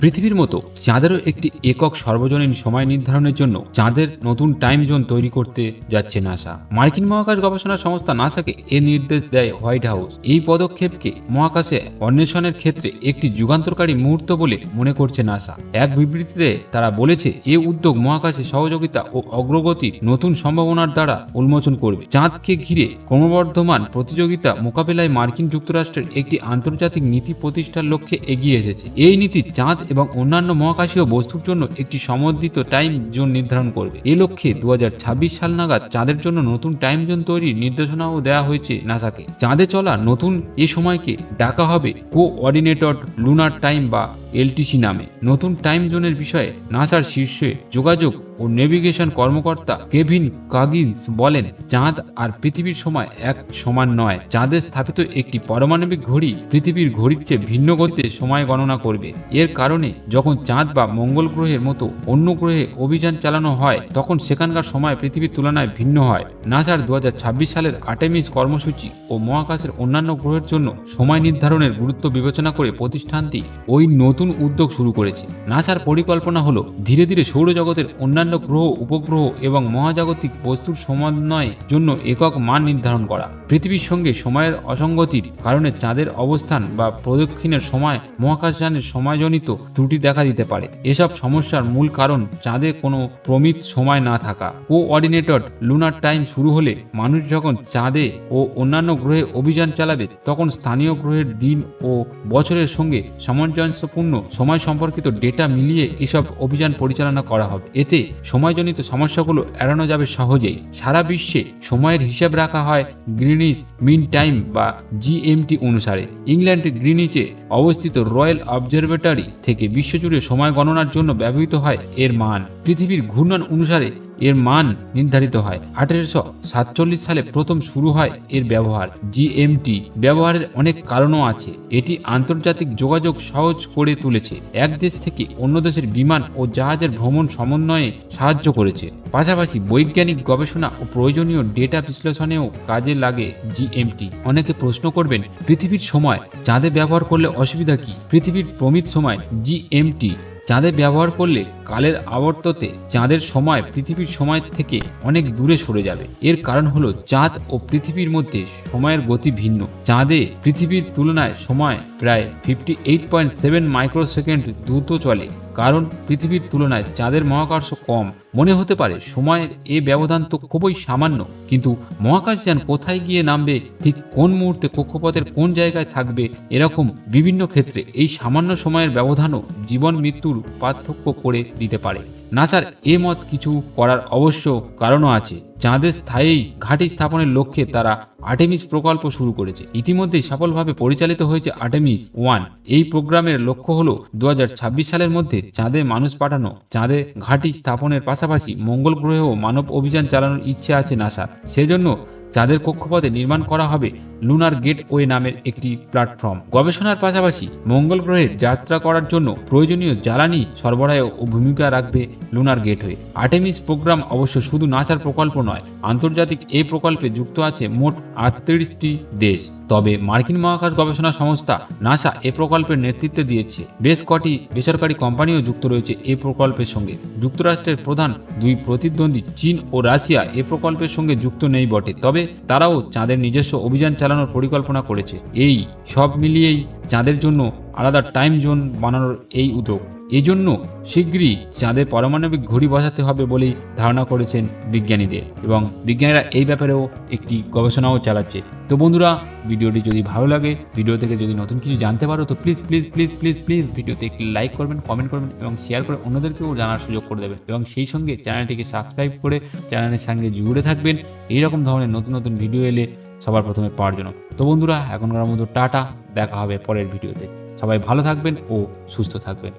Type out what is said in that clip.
পৃথিবীর মতো চাঁদেরও একটি একক সর্বজনীন সময় নির্ধারণের জন্য চাঁদের নতুন টাইম জোন তৈরি করতে যাচ্ছে নাসা। মার্কিন মহাকাশ গবেষণা সংস্থা নাসাকে এ নির্দেশ দেয় হোয়াইট হাউস। এই পদক্ষেপকে মহাকাশে অন্বেষণের ক্ষেত্রে একটি যুগান্তকারী মুহূর্ত বলে মনে করছে নাসা। এক বিবৃতিতে তারা বলেছে, এ উদ্যোগ মহাকাশে সহযোগিতা ও অগ্রগতির নতুন সম্ভাবনার দ্বারা উন্মোচন করবে। চাঁদকে ঘিরে ক্রমবর্ধমান প্রতিযোগিতা মোকাবিলায় মার্কিন যুক্তরাষ্ট্রের একটি আন্তর্জাতিক নীতি প্রতিষ্ঠার লক্ষ্যে এগিয়ে এসেছে। এই নীতি চাঁদ এবং অন্যান্য মহাকাশীয় বস্তুর জন্য একটি সমন্বিত টাইম জোন নির্ধারণ করবে। এ লক্ষ্যে 2026 সাল নাগাদ চাঁদের জন্য নতুন টাইম জোন তৈরির নির্দেশনাও দেওয়া হয়েছে নাসাকে। চাঁদে চলা নতুন এ সময়কে ডাকা হবে কোঅর্ডিনেটেড লুনার টাইম বা এলটিসি নামে। নতুন টাইম জোনের বিষয়ে নাসার শীর্ষে যোগাযোগ ও নেভিগেশন কর্মকর্তা কেভিন কাগিন্স বলেন, চাঁদ আর পৃথিবীর সময় এক সমান নয়। চাঁদে স্থাপিত একটি পারমাণবিক ঘড়ি পৃথিবীর ঘড়ির চেয়ে ভিন্ন গতিতে সময় গণনা করবে। এর কারণে যখন চাঁদ বা মঙ্গল গ্রহের মতো অন্য গ্রহে অভিযান চালানো হয় তখন সেখানকার সময় পৃথিবীর তুলনায় ভিন্ন হয়। নাসার 2026 সালের আর্টেমিস কর্মসূচি ও মহাকাশের অন্যান্য গ্রহের জন্য সময় নির্ধারণের গুরুত্ব বিবেচনা করে প্রতিষ্ঠানটি ওই নতুন উদ্যোগ শুরু করেছে। নাসার পরিকল্পনা হলো ধীরে ধীরে সৌরজগতের অন্যান্য গ্রহ, উপগ্রহ এবং মহাজাগতিক বস্তুর সমন্বয়ের জন্য একক মান নির্ধারণ করা। পৃথিবীর সঙ্গে সময়ের অসঙ্গতির কারণে চাঁদের অবস্থান বা প্রদক্ষিণের সময় মহাকাশযানের সময়জনিত ত্রুটি দেখা দিতে পারে। এসব সমস্যার মূল কারণ চাঁদে কোনো প্রমিত সময় না থাকা। কোঅর্ডিনেটেড লুনার টাইম শুরু হলে মানুষ যখন চাঁদে ও অন্যান্য গ্রহে অভিযান চালাবে তখন স্থানীয় গ্রহের দিন ও বছরের সঙ্গে সামঞ্জস্যপূর্ণ সময় সম্পর্কিত ডেটা মিলিয়ে এসব অভিযান পরিচালনা করা হবে। এতে সময়জনিত সমস্যাগুলো এড়ানো যাবে সহজেই। সারা বিশ্বে সময়ের হিসাব রাখা হয় গ্রিনিচ মিন টাইম বা জিএমটি অনুসারে। ইংল্যান্ডের গ্রিনিচে অবস্থিত রয়্যাল অবজারভেটরি থেকে বিশ্বজুড়ে সময় গণনার জন্য ব্যবহৃত হয় এর মান। পৃথিবীর ঘূর্ণন অনুসারে এর মান নির্ধারিত হয়। 1847 সালে প্রথম শুরু হয় এর ব্যবহার। জিএমটি ব্যবহারের অনেক কারণও আছে। এটি আন্তর্জাতিক যোগাযোগ সহজ করে তুলেছে, এক দেশ থেকে অন্য দেশের বিমান ও জাহাজের ভ্রমণ সমন্বয়ে সাহায্য করেছে। পাশাপাশি বৈজ্ঞানিক গবেষণা ও প্রয়োজনীয় ডেটা বিশ্লেষণেও কাজে লাগে জিএমটি। অনেকে প্রশ্ন করবেন, পৃথিবীর সময় চাঁদে ব্যবহার করলে অসুবিধা কি? পৃথিবীর প্রমিত সময় জিএমটি চাঁদে ব্যবহার করলে কালের আবর্ততে চাঁদের সময় পৃথিবীর সময় থেকে অনেক দূরে সরে যাবে। এর কারণ হলো চাঁদ ও পৃথিবীর মধ্যে সময়ের গতি ভিন্ন। চাঁদে পৃথিবীর তুলনায় সময় প্রায় 58.7 মাইক্রোসেকেন্ড দ্রুত চলে, কারণ পৃথিবীর তুলনায় চাঁদের মহাকর্ষ কম। মনে হতে পারে সময়ের এ ব্যবধান তো খুবই সামান্য, কিন্তু মহাকাশযান কোথায় গিয়ে নামবে, ঠিক কোন মুহূর্তে কক্ষপথের কোন জায়গায় থাকবে, এরকম বিভিন্ন ক্ষেত্রে এই সামান্য সময়ের ব্যবধানও জীবন মৃত্যুর পার্থক্য করে দিতে পারে। নাসার এ মত কিছু করার অবশ্য কারণও আছে। চাঁদে স্থায়ী ঘাঁটি স্থাপনের লক্ষ্যে তারা আর্টেমিস প্রকল্প শুরু করেছে। ইতিমধ্যেই সফলভাবে পরিচালিত হয়েছে আর্টেমিস 1। এই প্রোগ্রামের লক্ষ্য হলো 2026 সালের মধ্যে চাঁদে মানুষ পাঠানো। চাঁদে ঘাঁটি স্থাপনের পাশাপাশি মঙ্গল গ্রহেও মানব অভিযান চালানোর ইচ্ছে আছে নাসার। সেজন্য চাঁদের কক্ষপথে নির্মাণ করা হবে লুনার গেটওয়ে নামের একটি প্ল্যাটফর্ম। গবেষণার পাশাপাশি মঙ্গল গ্রহে যাত্রা করার জন্য প্রয়োজনীয় জ্বালানি সরবরাহে ও ভূমিকা রাখবে লুনার গেটওয়ে। আর্টেমিস প্রোগ্রাম অবশ্য শুধু নাসার প্রকল্প নয়, আন্তর্জাতিক এই প্রকল্পে যুক্ত আছে মোট 38টি দেশ। তবে মার্কিন মহাকাশ গবেষণা সংস্থা নাসা এ প্রকল্পের নেতৃত্ব দিয়েছে। বেশ কটি বেসরকারি কোম্পানিও যুক্ত রয়েছে এই প্রকল্পের সঙ্গে। যুক্তরাষ্ট্রের প্রধান দুই প্রতিদ্বন্দ্বী চীন ও রাশিয়া এ প্রকল্পের সঙ্গে যুক্ত নেই বটে, তবে তারাও চাঁদের নিজস্ব অভিযান চালানোর পরিকল্পনা করেছে। এই সব মিলিয়েই চাঁদের জন্য আলাদা টাইম জোন বানানোর এই উদ্যোগ। এই জন্য শীঘ্রই চাঁদে পারমাণবিক ঘড়ি বসাতে হবে বলেই ধারণা করেছেন বিজ্ঞানীদের, এবং বিজ্ঞানীরা এই ব্যাপারেও একটি গবেষণাও চালাচ্ছে। তো বন্ধুরা, ভিডিওটি যদি ভালো লাগে, ভিডিও থেকে যদি নতুন কিছু জানতে পারো, তো please please please please please ভিডিওতে একটি লাইক করবেন, কমেন্ট করবেন এবং শেয়ার করে অন্যদেরকেও জানার সুযোগ করে দেবেন, এবং সেই সঙ্গে চ্যানেলটিকে সাবস্ক্রাইব করে চ্যানেলের সঙ্গে জুড়ে থাকবেন এইরকম ধরনের নতুন নতুন ভিডিও এলে সবার প্রথমে পাওয়ার জন্য। তো বন্ধুরা, এখনকার মতো টাটা, দেখা হবে পরের ভিডিওতে। সবাই ভালো থাকবেন ও সুস্থ থাকবেন।